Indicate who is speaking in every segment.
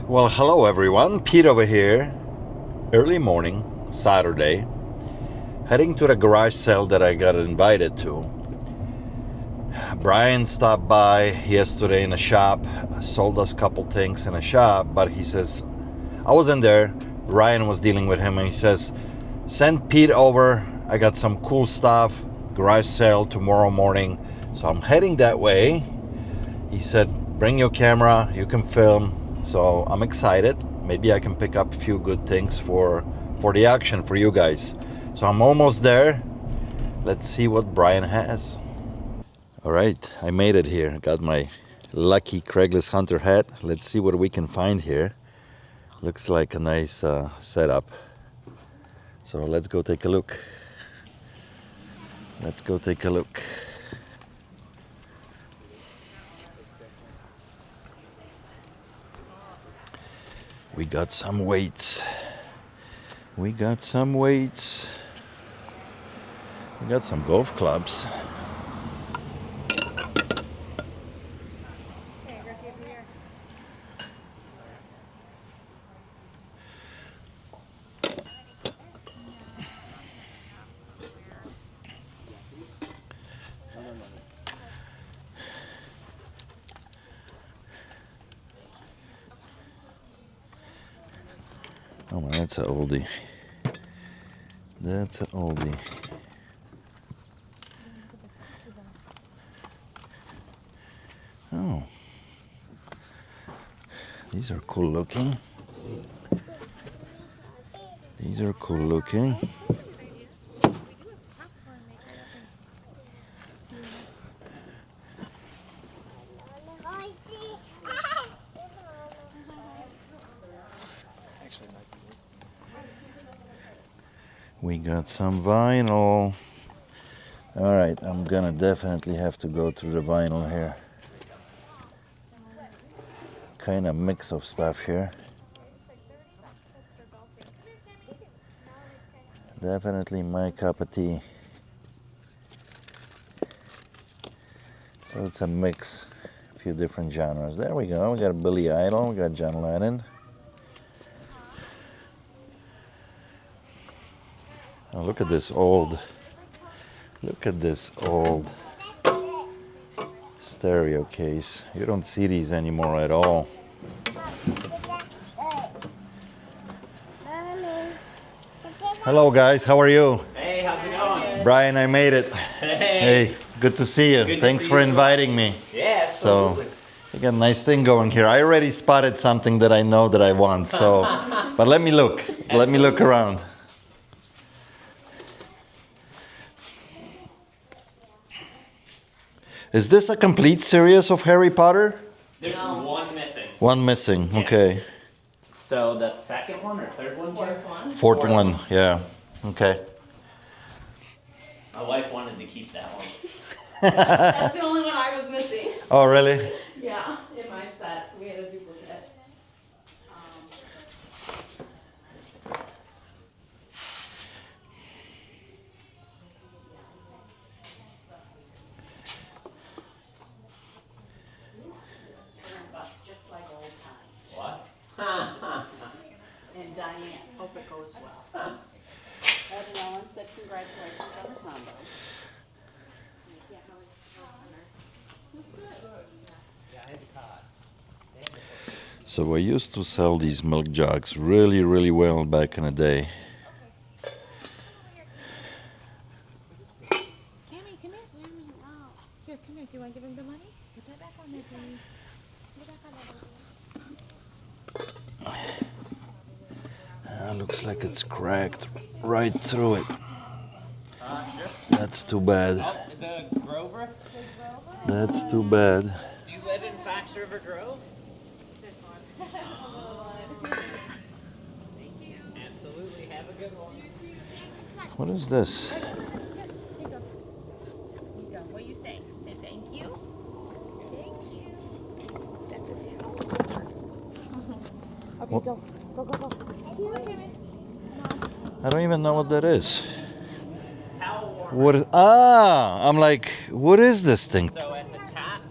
Speaker 1: Well, hello everyone, Pete over here. Early morning, Saturday, heading to the garage sale that I got invited to. Brian stopped by yesterday in the shop, sold us a couple things in a shop, but he says, I wasn't there, Ryan was dealing with him, and he says, send Pete over, I got some cool stuff, garage sale tomorrow morning, so I'm heading that way. He said, bring your camera, you can film. So I'm excited. Maybe I can pick up a few good things for the action for you guys. So I'm almost there. Let's see what Brian has. All right, I made it here. Got my lucky Craigslist hunter hat. Let's see what we can find here. Looks like a nice setup. So let's go take a look. Let's go take a look. We got some weights. We got some weights. We got some golf clubs. Oh man, that's an oldie. That's an oldie. Oh. These are cool looking. These are cool looking. We got some vinyl. All right, I'm gonna definitely have to go through the vinyl here. Kind of mix of stuff here. Definitely my cup of tea. So it's a mix, a few different genres. There we go. We got Billy Idol. We got John Lennon. Oh, look at this old. Look at this old stereo case. You don't see these anymore at all. Hello guys, how are you?
Speaker 2: Hey, how's it going?
Speaker 1: Brian, I made it. Hey, good to see you.
Speaker 2: Good to
Speaker 1: Thanks
Speaker 2: see
Speaker 1: for
Speaker 2: you.
Speaker 1: inviting me.
Speaker 2: Yeah, absolutely.
Speaker 1: So, we got a nice thing going here. I already spotted something that I know that I want, so, but let me look. Let me look around. Is this a complete series of Harry Potter?
Speaker 2: There's one missing.
Speaker 1: One missing,
Speaker 2: Yeah.
Speaker 1: okay.
Speaker 2: So the second one or third one?
Speaker 1: Fourth one, yeah, okay.
Speaker 2: My wife wanted to keep that one.
Speaker 3: That's the only one I was missing.
Speaker 1: Oh, really?
Speaker 3: Yeah, in my set, so we had a duplicate.
Speaker 4: Just like old times.
Speaker 2: What?
Speaker 4: And Diane, hope it goes well. Evan Ellen said congratulations on the combo. Yeah, how was
Speaker 1: So I used to sell these milk jugs really, really well back in the day.
Speaker 5: Cammy, come here. Wow. Here, come here. Do you want to give him the money? Put that back on there, please. Put it back on there.
Speaker 1: Looks like it's cracked right through it. That's too bad.
Speaker 2: Oh, the Grover?
Speaker 1: That's too bad.
Speaker 2: Do you live in Fox River Grove?
Speaker 3: This one. Thank you.
Speaker 2: Absolutely. Have a good one.
Speaker 1: What is this?
Speaker 5: Here you go. Here you go. What do you say? Say thank you. Thank you. That's a towel. Okay,
Speaker 1: What?
Speaker 5: go. Go, go, go.
Speaker 1: I don't even know what that is.
Speaker 2: Towel warmer.
Speaker 1: What is, I'm like, what is this thing?
Speaker 2: So at the top,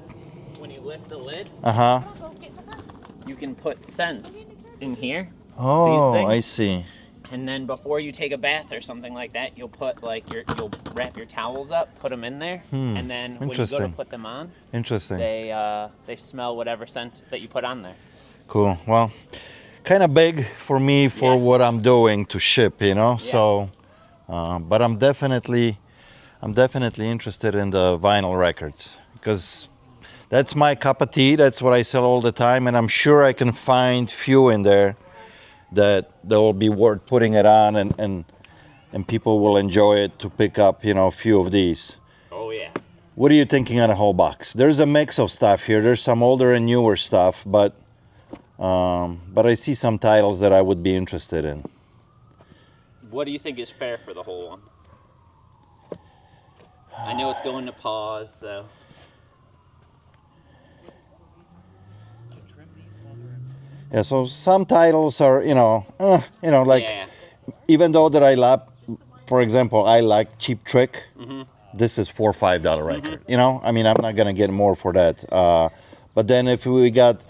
Speaker 2: when you lift the lid,
Speaker 1: Uh-huh.
Speaker 5: Go get the cup.
Speaker 2: you can put scents in here.
Speaker 1: Oh,
Speaker 2: things.
Speaker 1: I see.
Speaker 2: And then before you take a bath or something like that, you'll put like you'll wrap your towels up, put them in there, and then when you go to
Speaker 1: Interesting.
Speaker 2: put them on,
Speaker 1: Interesting.
Speaker 2: they smell whatever scent that you put on there.
Speaker 1: Cool. Well, kind of big for me for
Speaker 2: Yeah.
Speaker 1: what I'm doing to ship, you know.
Speaker 2: Yeah.
Speaker 1: So, but I'm definitely interested in the vinyl records because that's my cup of tea. That's what I sell all the time, and I'm sure I can find few in there that will be worth putting it on, and people will enjoy it to pick up, you know, a few of these.
Speaker 2: Oh yeah.
Speaker 1: What are you thinking on a whole box? There's a mix of stuff here. There's some older and newer stuff, but I see some titles that I would be interested in.
Speaker 2: What do you think is fair for the whole one? I know it's going to Paws, so.
Speaker 1: Yeah, so some titles are, like,
Speaker 2: Yeah.
Speaker 1: even though that I love, for example, I like Cheap Trick. This is $4 or $5 record. You know, I mean, I'm not gonna get more for that. But then if we got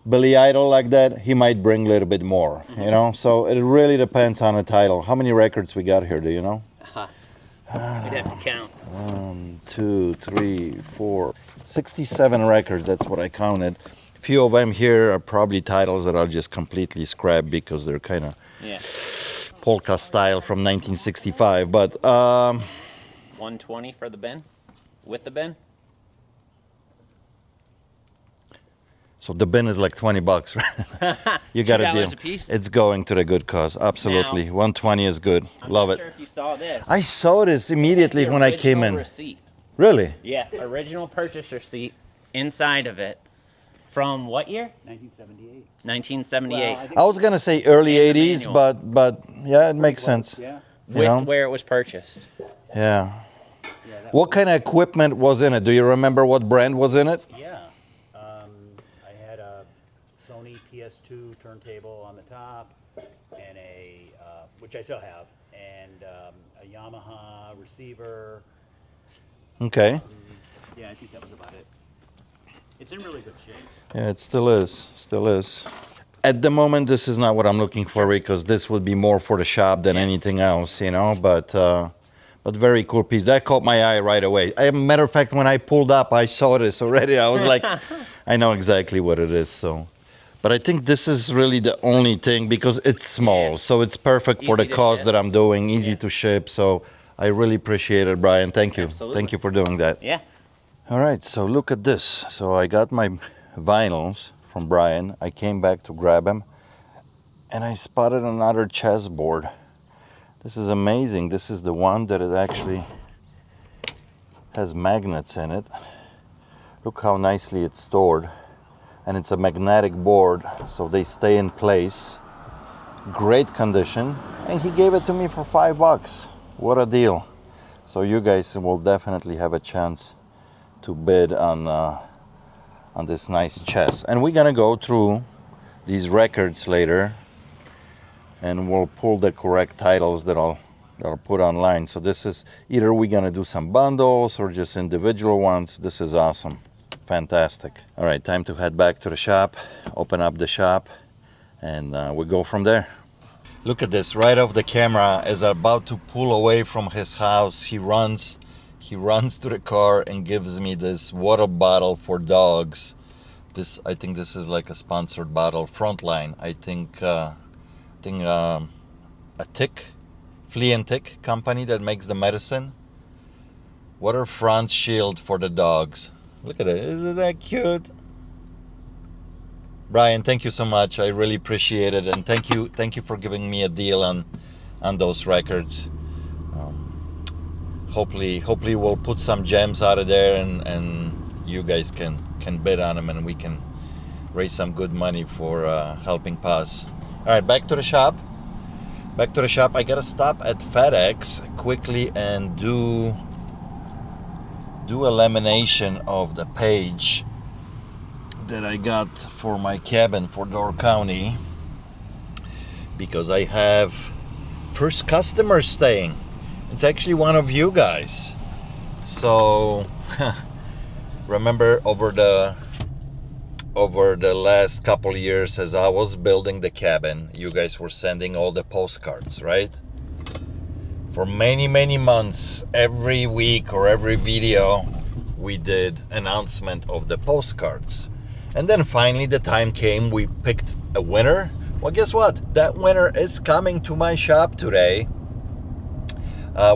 Speaker 1: Billy Idol like that, he might bring a little bit more. You know, so it really depends on the title. How many records we got here? Do you know?
Speaker 2: We'd have to count.
Speaker 1: 1, 2, 3, 4, 67 records. That's what I counted. Few of them here are probably titles that I'll just completely scrap because they're kind of
Speaker 2: Yeah.
Speaker 1: polka style from 1965. But
Speaker 2: 120 for the bin, with the bin.
Speaker 1: so the bin is like $20, right? You got a
Speaker 2: $2
Speaker 1: deal.
Speaker 2: a piece.
Speaker 1: It's going to the good cause. Absolutely, 120 is good.
Speaker 2: I'm
Speaker 1: Love
Speaker 2: not
Speaker 1: it.
Speaker 2: sure if you saw this.
Speaker 1: I saw this immediately
Speaker 2: The
Speaker 1: when I came in.
Speaker 2: original receipt.
Speaker 1: Really?
Speaker 2: Yeah, original purchase receipt inside of it. From what year?
Speaker 4: 1978.
Speaker 2: 1978.
Speaker 4: Well, I think
Speaker 1: I was gonna say early
Speaker 2: And the
Speaker 1: 80s,
Speaker 2: manual.
Speaker 1: but yeah, it makes sense.
Speaker 4: Yeah.
Speaker 1: You
Speaker 2: with
Speaker 1: know?
Speaker 2: where it was purchased.
Speaker 1: Yeah.
Speaker 4: Yeah. That
Speaker 1: What kind of equipment was in it? Do you remember what brand was in it?
Speaker 4: Yeah. I had a Sony PS2 turntable on the top, and which I still have, and a Yamaha receiver.
Speaker 1: Okay.
Speaker 4: Yeah, I think that was about it. It's in really good shape.
Speaker 1: Yeah, it still is. Still is. At the moment, this is not what I'm looking for because this would be more for the shop than anything else, you know. But very cool piece. That caught my eye right away. As a matter of fact, when I pulled up, I saw this already. I was like, I know exactly what it is. So, but I think this is really the only thing because it's small,
Speaker 2: Yeah.
Speaker 1: so it's perfect for the
Speaker 2: Easy to
Speaker 1: cause
Speaker 2: ship.
Speaker 1: that I'm doing. Easy
Speaker 2: Yeah.
Speaker 1: to ship. So I really appreciate it, Brian. Thank you.
Speaker 2: Absolutely.
Speaker 1: Thank you for doing that.
Speaker 2: Yeah.
Speaker 1: All right, so look at this. So I got my vinyls from Brian. I came back to grab them, and I spotted another chessboard. This is amazing. This is the one that it actually has magnets in it. Look how nicely it's stored. And it's a magnetic board, so they stay in place. Great condition. And he gave it to me for $5. What a deal. So you guys will definitely have a chance to bid on this nice chess, and we're gonna go through these records later, and we'll pull the correct titles that I'll put online. So this is either we're gonna do some bundles or just individual ones. This is awesome, fantastic. All right, time to head back to the shop, open up the shop, and we go from there. Look at this, right off the camera, as I'm about to pull away from his house, he runs to the car and gives me this water bottle for dogs. I think this is like a sponsored bottle. Frontline, I think a flea and tick company that makes the medicine. Water front shield for the dogs. Look at it, isn't that cute? Brian, thank you so much. I really appreciate it, and thank you for giving me a deal on those records. Hopefully we'll put some gems out of there, and you guys can bid on them, and we can raise some good money for helping Paws. All right, back to the shop. I gotta stop at FedEx quickly and do a lamination of the page that I got for my cabin for Door County, because I have first customer staying. It's actually one of you guys. So remember over the over the last couple years as I was building the cabin, you guys were sending all the postcards, right? For many, many months, every week or every video, we did announcement of the postcards. And then finally the time came, we picked a winner. Well, guess what? That winner is coming to my shop today.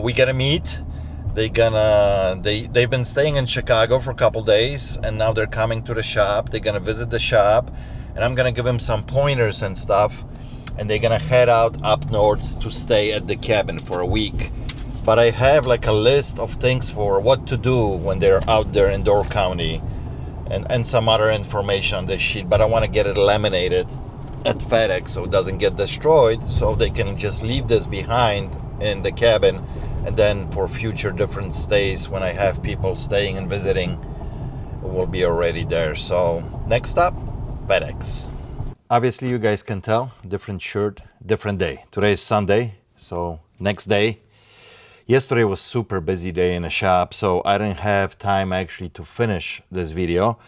Speaker 1: We gotta meet. They've been staying in Chicago for a couple days, and now they're coming to the shop. They're gonna visit the shop, and I'm gonna give them some pointers and stuff, and they're gonna head out up north to stay at the cabin for a week. But I have like a list of things for what to do when they're out there in Door County, and some other information on this sheet, but I want to get it laminated at FedEx so it doesn't get destroyed, so they can just leave this behind in the cabin, and then for future different stays when I have people staying and visiting, we'll be already there. So next up, FedEx. Obviously you guys can tell, different shirt, different day. Today is Sunday, so next day. Yesterday was super busy day in the shop, so I didn't have time actually to finish this video.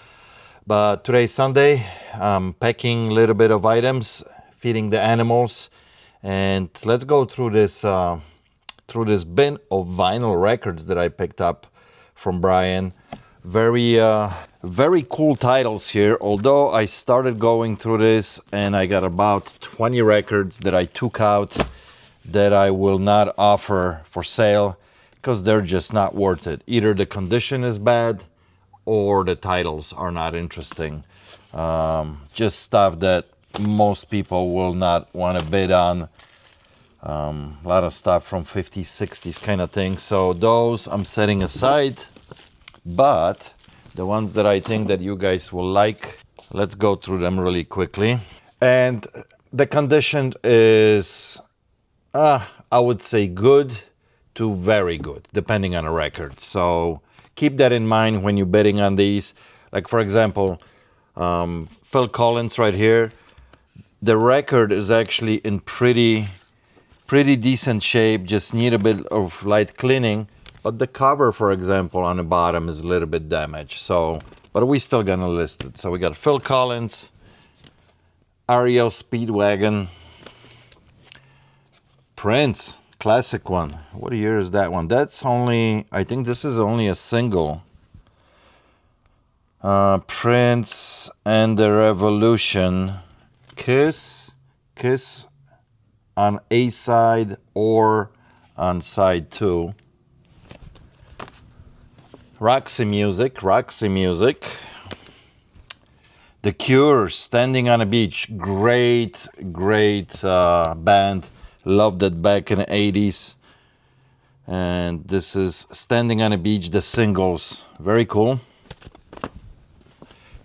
Speaker 1: But today is Sunday, I'm packing a little bit of items, feeding the animals, and let's go through this bin of vinyl records that I picked up from Brian. Very cool titles here, although I started going through this and I got about 20 records that I took out that I will not offer for sale because they're just not worth it. Either the condition is bad or the titles are not interesting. Just stuff that most people will not want to bid on. A lot of stuff from 50s, 60s kind of thing. So those I'm setting aside. But the ones that I think that you guys will like, let's go through them really quickly. And the condition is, I would say good to very good, depending on a record. So keep that in mind when you're bidding on these. Like for example, Phil Collins right here. The record is actually in pretty decent shape, just need a bit of light cleaning. But the cover, for example, on the bottom is a little bit damaged. So, but we're still gonna list it. So we got Phil Collins, Ariel Speedwagon, Prince, classic one. What year is that one? That's only, I think this is only a single. Prince and the Revolution. Kiss on A side or on side 2. Roxy Music. The Cure, Standing on a Beach. Great band. Loved it back in the 80s. And this is Standing on a Beach, the singles. Very cool.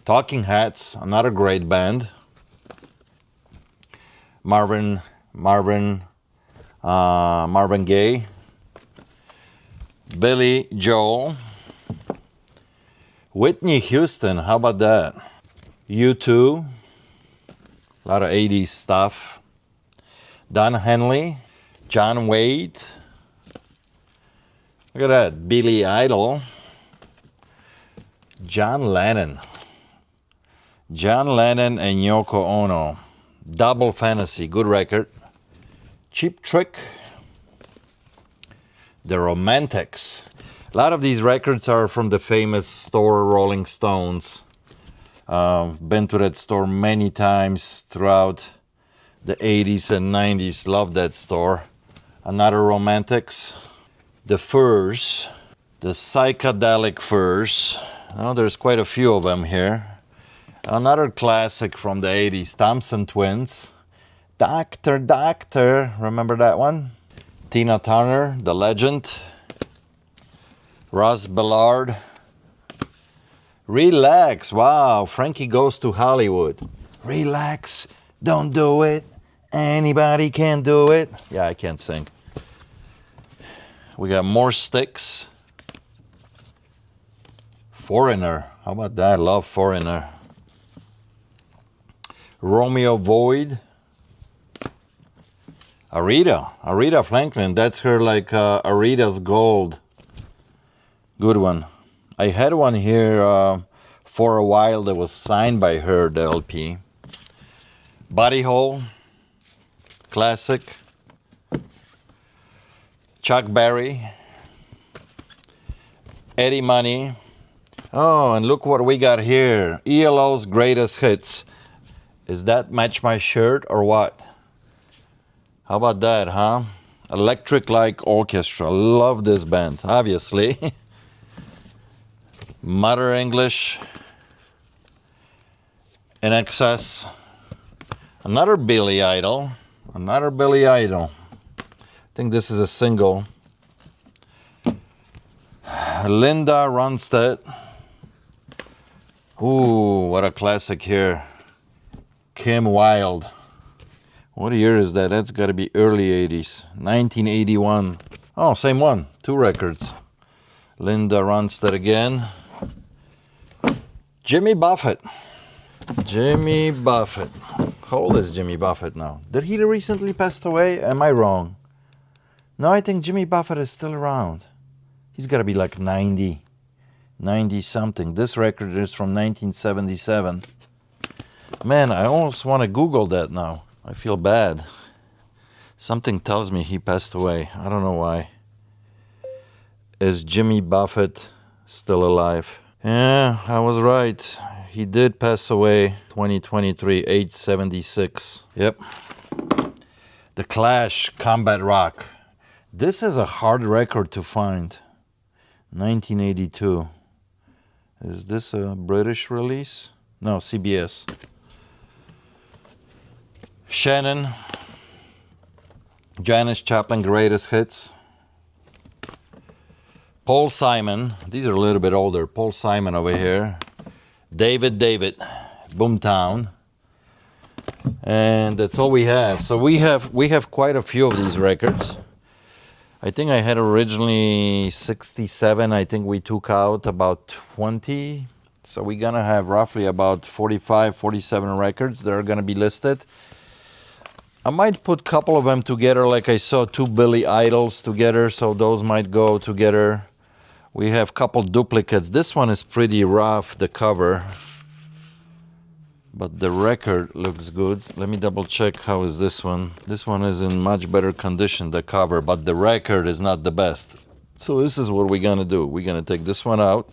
Speaker 1: Talking Hats, another great band. Marvin Gaye. Billy Joel. Whitney Houston, how about that? U2. A lot of 80s stuff. Don Henley. John Wade. Look at that. Billy Idol. John Lennon and Yoko Ono. Double Fantasy, good record. Cheap Trick. The Romantics. A lot of these records are from the famous store Rolling Stones. Been to that store many times throughout the 80s and 90s. Love that store. Another Romantics. The Furs. The Psychedelic Furs. Oh, there's quite a few of them here. Another classic from the 80s. Thompson Twins. Doctor. Remember that one? Tina Turner, the legend. Ross Ballard. Relax. Wow, Frankie Goes to Hollywood. Relax. Don't do it. Anybody can do it. Yeah, I can't sing. We got more Sticks. Foreigner. How about that? Love Foreigner. Romeo Void. Aretha Franklin. That's her like Aretha's Gold. Good one. I had one here For a while, that was signed by her, the LP. Body Hole, classic. Chuck Berry, Eddie Money. Oh, and look what we got here. ELO's Greatest Hits. Is that match my shirt or what? How about that, huh? Electric Light Orchestra. Love this band, obviously. Mother English. In Excess. Another Billy Idol. Another Billy Idol. I think this is a single. Linda Ronstadt. Ooh, what a classic here. Kim Wilde. What year is that? That's got to be early 80s. 1981. Oh, same one. 2 records. Linda Ronstadt again. Jimmy Buffett. Jimmy Buffett. How old is Jimmy Buffett now? Did he recently pass away? Am I wrong? No, I think Jimmy Buffett is still around. He's got to be like 90 something. This record is from 1977. Man, I almost want to Google that now. I feel bad. Something tells me he passed away. I don't know why. Is Jimmy Buffett still alive? Yeah, I was right. He did pass away 2023, age 76. Yep. The Clash, Combat Rock. This is a hard record to find. 1982. Is this a British release? No, CBS. Shannon. Janis Joplin Greatest Hits. Paul Simon. These are a little bit older. Paul Simon over here. David, Boomtown. And that's all we have. So we have quite a few of these records. I think I had originally 67. I think we took out about 20. So we're going to have roughly about 45, 47 records that are going to be listed. I might put a couple of them together, like I saw 2 Billy Idols together, so those might go together. We have a couple duplicates. This one is pretty rough, the cover. But the record looks good. Let me double check how is this one. This one is in much better condition, the cover, but the record is not the best. So this is what we're gonna do. We're gonna take this one out.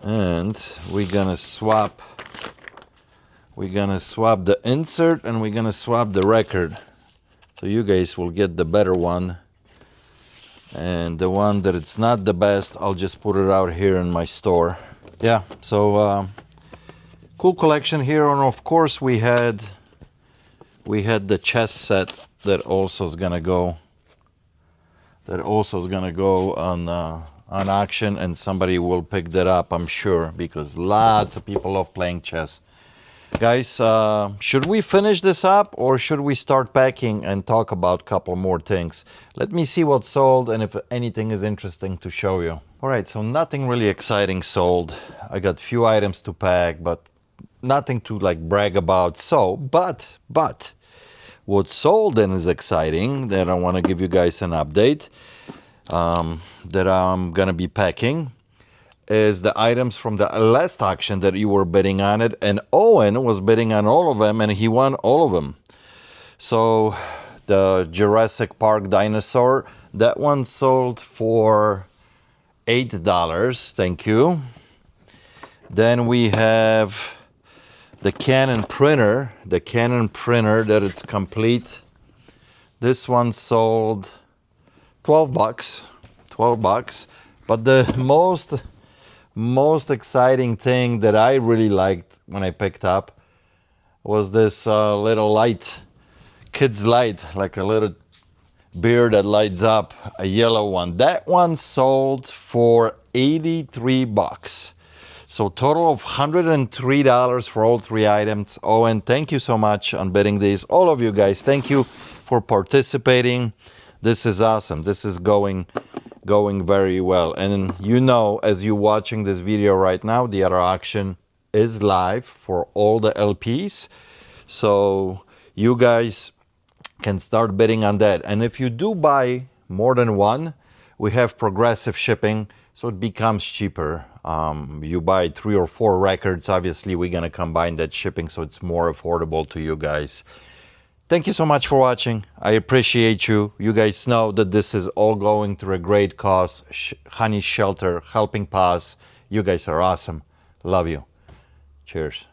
Speaker 1: And we're gonna swap. We're gonna swap the insert and we're gonna swap the record. So you guys will get the better one. And the one that it's not the best, I'll just put it out here in my store. Yeah, so cool collection here. And of course we had the chess set that also is gonna go on auction, and somebody will pick that up, I'm sure, because lots of people love playing chess. Guys, should we finish this up or should we start packing and talk about a couple more things? Let me see what's sold and if anything is interesting to show you. All right, so nothing really exciting sold. I got few items to pack, but nothing to like brag about. So, but what sold and is exciting that I want to give you guys an update that I'm gonna be packing is the items from the last auction that you were bidding on it, and Owen was bidding on all of them and he won all of them. So the Jurassic Park dinosaur, that one sold for $8. Thank you. Then we have the Canon printer that it's complete. This one sold $12. But the most exciting thing that I really liked when I picked up was this little light, kid's light, like a little beer that lights up, a yellow one. That one sold for $83. So total of $103 for all 3 items. Owen, thank you so much on bidding these. All of you guys, thank you for participating. This is awesome. This is going very well. And you know, as you're watching this video right now, the other auction is live for all the LPs. So you guys can start bidding on that. And if you do buy more than one, we have progressive shipping so it becomes cheaper. You buy 3 or 4 records, obviously we're gonna combine that shipping so it's more affordable to you guys. Thank you so much for watching. I appreciate you. You guys know that this is all going through a great cause. Honey Shelter, helping Paws. You guys are awesome. Love you. Cheers.